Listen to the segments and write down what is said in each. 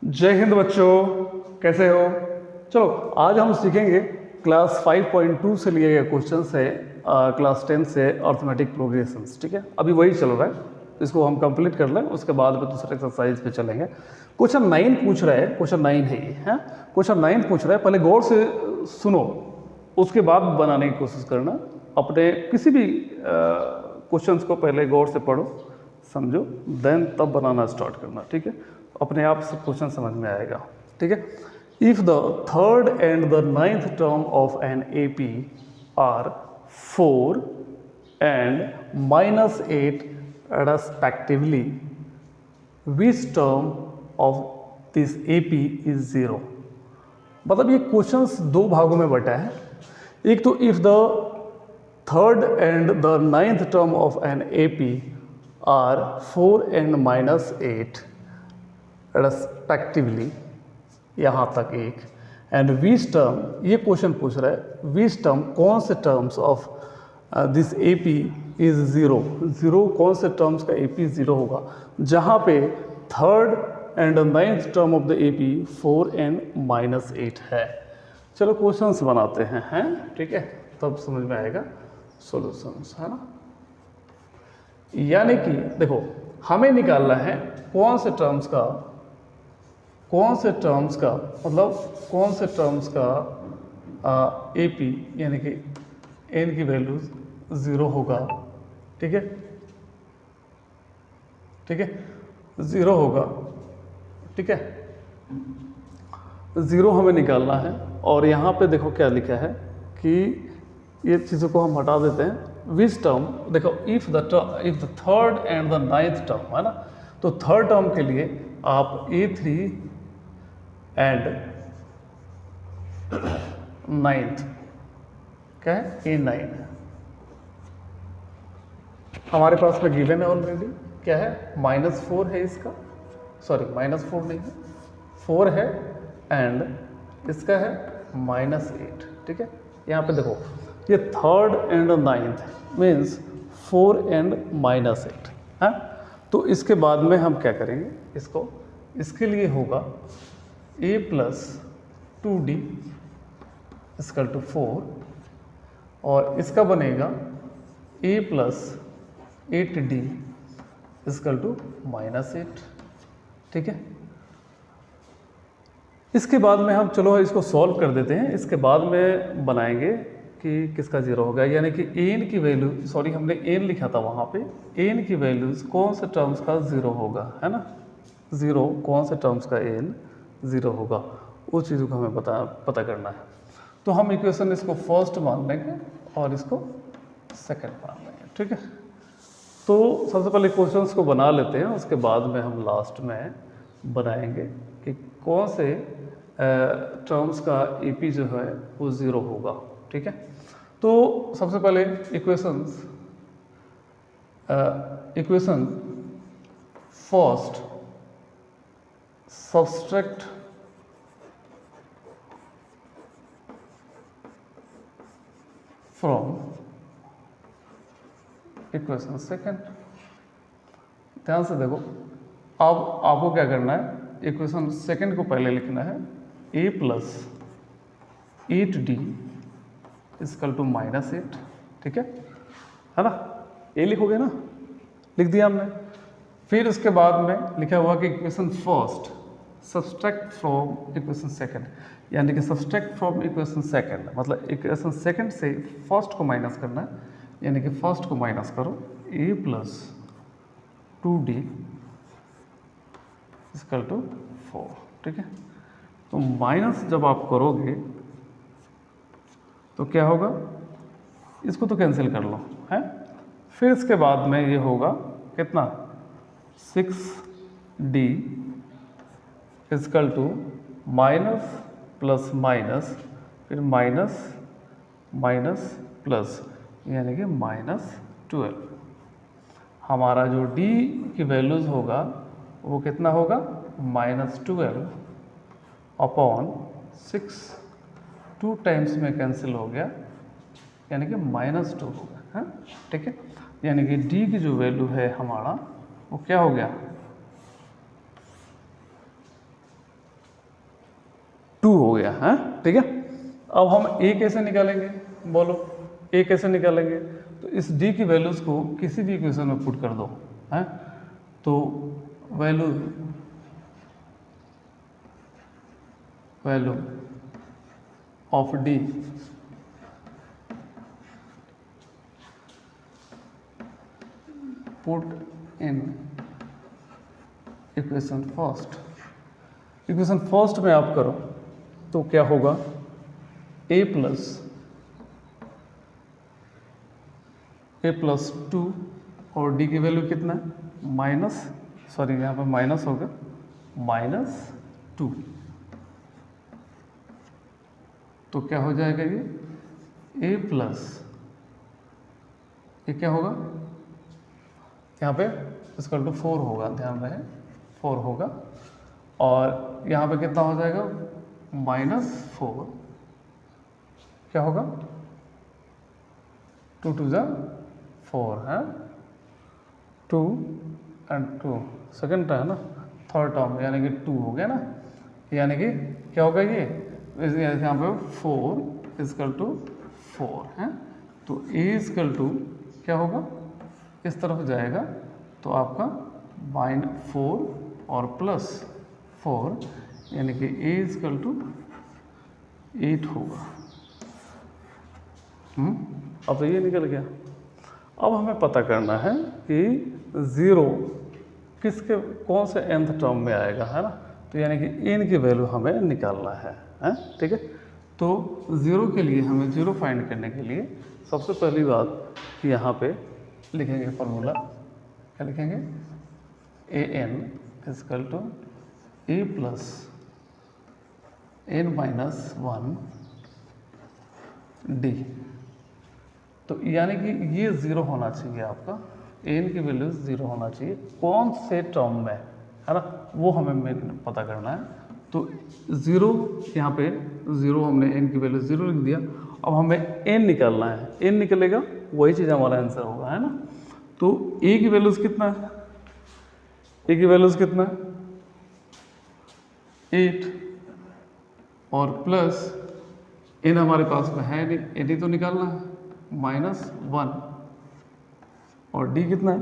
जय हिंद बच्चों, कैसे हो? चलो आज हम सीखेंगे क्लास 5.2 से लिए गए क्वेश्चन से क्लास 10 से अर्थमेटिक प्रोग्रेशंस। ठीक है, अभी वही चल रहा है, इसको हम कंप्लीट कर लें, उसके बाद में दूसरे एक्सरसाइज पे चलेंगे। क्वेश्चन 9 पूछ रहा है, क्वेश्चन 9 है ये, है क्वेश्चन 9 पूछ रहा है। पहले गौर से सुनो, उसके बाद बनाने की कोशिश करना। अपने किसी भी क्वेश्चंस को पहले गौर से पढ़ो, समझो, देन तब बनाना स्टार्ट करना। ठीक है, अपने आप से क्वेश्चन समझ में आएगा। ठीक है, if the third and the ninth term of an AP are 4 and -8 respectively, which term of this AP is 0? मतलब ये क्वेश्चंस दो भागों में बटा है। एक तो if the third and the ninth term of an AP are 4 and -8 respectively, यहाँ तक एक, एंड विच टर्म, ये क्वेश्चन पूछ रहा है विच टर्म, कौन से terms of this AP is 0, कौन से टर्म्स का AP 0 होगा, जहाँ पे third and ninth term of the AP 4 and -8 है। चलो क्वेश्चंस बनाते हैं, ठीक है, तब समझ में आएगा सॉल्यूशंस, है ना। यानी कि देखो, हमें निकालना है कौन से टर्म्स का मतलब कौन से टर्म्स का AP यानी कि n की वैल्यू 0 होगा। ठीक है, 0 होगा। ठीक है, 0 हमें निकालना है। और यहाँ पे देखो क्या लिखा है कि ये चीज़ों को हम हटा देते हैं। विच टर्म, देखो if the third and the ninth term, है ना, तो थर्ड टर्म के लिए आप A3 एंड नाइन्थ, क्या है, A9 है। हमारे पास में गिवन है ऑलरेडी, क्या है, -4 है इसका, सॉरी -4 नहीं है, 4 है एंड इसका है -8। ठीक है, यहाँ पे देखो ये third and ninth means 4 and -8 है। तो इसके बाद में हम क्या करेंगे, इसके लिए होगा A + 2D = 4 और इसका बनेगा A + 8D = -8। ठीक है, इसके बाद में हम चलो इसको सॉल्व कर देते हैं। इसके बाद में बनाएंगे कि किसका 0 होगा, यानी कि n की वैल्यू, सॉरी हमने n लिखा था वहाँ पे, n की वैल्यूज कौन से टर्म्स का 0 होगा, है ना, 0 कौन से टर्म्स का n 0 होगा, उस चीज़ों को हमें पता करना है। तो हम इक्वेशन इसको फर्स्ट मान लेंगे और इसको सेकंड मान लेंगे। ठीक है, तो सबसे पहले क्वेश्चंस को बना लेते हैं, उसके बाद में हम लास्ट में बनाएंगे कि कौन से टर्म्स का AP जो है वो 0 होगा। ठीक है, तो सबसे पहले equation first, subtract from equation second. ध्यान से देखो, अब आपको क्या करना है, इक्वेशन सेकंड को पहले लिखना है A + 8D = -8। ठीक है ना, ये लिखोगे ना, लिख दिया हमने। फिर उसके बाद में लिखा हुआ कि equation first subtract from equation second, यानी कि सब्सट्रैक्ट फ्रॉम इक्वेशन सेकंड मतलब इक्वेशन सेकंड से फर्स्ट को माइनस करना है, यानी कि फर्स्ट को माइनस करो A + 2D = 4। ठीक है, तो माइनस जब आप करोगे तो क्या होगा, इसको तो कैंसिल कर लो, है। फिर इसके बाद में ये होगा कितना, 6D = माइनस प्लस माइनस, फिर माइनस माइनस प्लस, यानी कि -12। हमारा जो D की वैल्यूज़ होगा वो कितना होगा, -12 अपॉन 6, 2 टाइम्स में कैंसिल हो गया, यानी कि -2 हो गया, है। ठीक है, यानी कि D की जो वैल्यू है हमारा वो क्या हो गया, 2 हो गया है, ठीक है। अब हम a कैसे निकालेंगे, बोलो a कैसे निकालेंगे? तो इस d की वैल्यूज़ को किसी भी इक्वेशन में पुट कर दो, है। तो value of d put in equation first में आप करो तो क्या होगा, a प्लस 2 और d की वैल्यू कितना है, यहाँ पे माइनस होगा -2। तो क्या हो जाएगा ये a प्लस, ये क्या होगा यहाँ पे इसका टू 4 होगा, ध्यान रहे 4 होगा, और यहाँ पे कितना हो जाएगा -4, क्या होगा 2 2 जा 4 है, 2 and 2 सेकेंड है ना, थर्ड टर्म यानी कि 2 हो गया ना, यानी कि क्या होगा ये यहाँ पे 4 इजकल टू 4 है। तो a इजकल टू क्या होगा, इस तरफ जाएगा तो आपका -4 और +4 यानी कि a इजकल टू 8 होगा। अब तो ये निकल गया। अब हमें पता करना है कि 0 किसके कौन से nth टर्म में आएगा, है ना। तो यानी कि n की वैल्यू हमें निकालना है, ठीक है। तो 0 के लिए हमें 0 फाइंड करने के लिए सबसे पहली बात कि यहाँ पे लिखेंगे फॉर्मूला, क्या लिखेंगे, an equal to a plus n-1 d। तो यानी कि ये 0 होना चाहिए, आपका n की वैल्यू 0 होना चाहिए कौन से टर्म में, है ना, वो हमें पता करना है। तो 0 यहाँ पे 0 हमने n की वैल्यू 0 लिख दिया। अब हमें n निकालना है, n निकलेगा वही चीज़ हमारा आंसर होगा, है ना। तो a की वैल्यूज़ कितना है, a की वैल्यूज़ कितना है 8 और प्लस n हमारे पास में है नहीं, n ही तो निकालना है -1 और d कितना है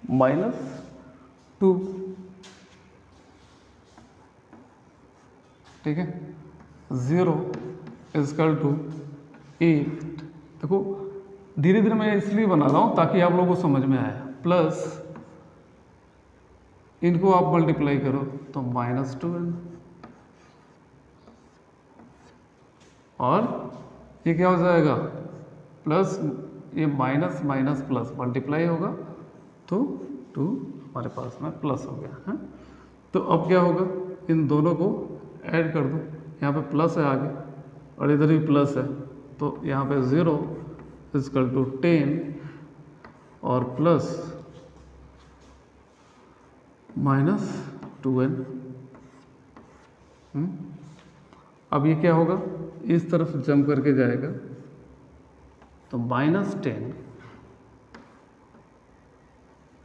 -2, ठीक है। 0 इजकल टू 8, देखो धीरे धीरे मैं इसलिए बना रहा हूँ ताकि आप लोगों को समझ में आए, प्लस इनको आप मल्टीप्लाई करो तो -2n और ये क्या हो जाएगा प्लस, ये माइनस माइनस प्लस मल्टीप्लाई होगा तो 2 हमारे पास में प्लस हो गया है। तो अब क्या होगा, इन दोनों को ऐड कर दो, यहाँ पे प्लस है आगे और इधर भी प्लस है, तो यहाँ पे 0 इजकल टू 10 और प्लस -2n। अब ये क्या होगा, इस तरफ जंप करके जाएगा तो -10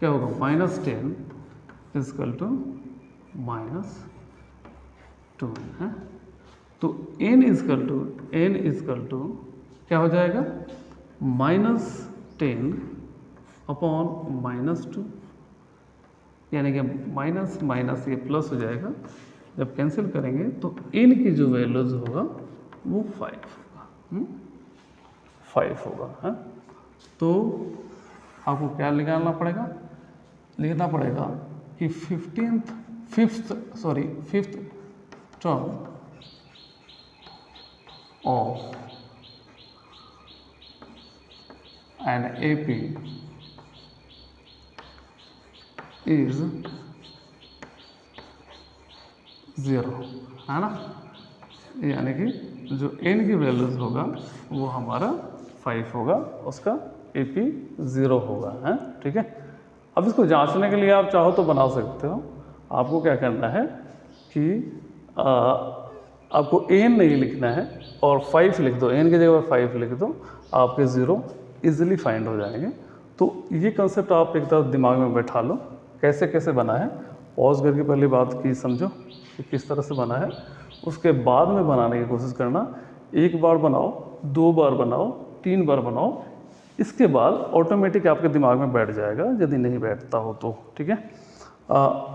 क्या होगा, -10 इजकल टू -2 है। तो n इजकल टू क्या हो जाएगा -10 अपॉन -2, यानी कि माइनस माइनस ये प्लस हो जाएगा। जब कैंसिल करेंगे तो n की जो वैल्यूज होगा वो 5 होगा, 5 होगा, है। तो आपको क्या निकालना पड़ेगा, लिखना पड़ेगा कि fifth term of an AP is 0, है ना। यानी कि जो n की वैल्यूज होगा वो हमारा 5 होगा, उसका AP 0 होगा, है, ठीक है। अब इसको जांचने के लिए आप चाहो तो बना सकते हो। आपको क्या करना है कि आपको n नहीं लिखना है और 5 लिख दो, n की जगह 5 लिख दो, आपके 0 इजीली फाइंड हो जाएंगे। तो ये कंसेप्ट आप एक तरफ दिमाग में बैठा लो कैसे कैसे बना है, पॉज करके पहले बात की समझो कि किस तरह से बना है, उसके बाद में बनाने की कोशिश करना। एक बार बनाओ, 2 बार बनाओ, 3 बार बनाओ, इसके बाद ऑटोमेटिक आपके दिमाग में बैठ जाएगा यदि नहीं बैठता हो तो। ठीक है,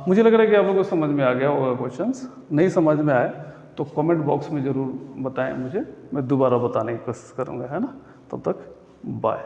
मुझे लग रहा है कि आप लोगों को समझ में आ गया होगा क्वेश्चंस। नहीं समझ में आए तो कमेंट बॉक्स में ज़रूर बताएं मुझे, मैं दोबारा बताने की कोशिश करूँगा, है ना। तब तक बाय।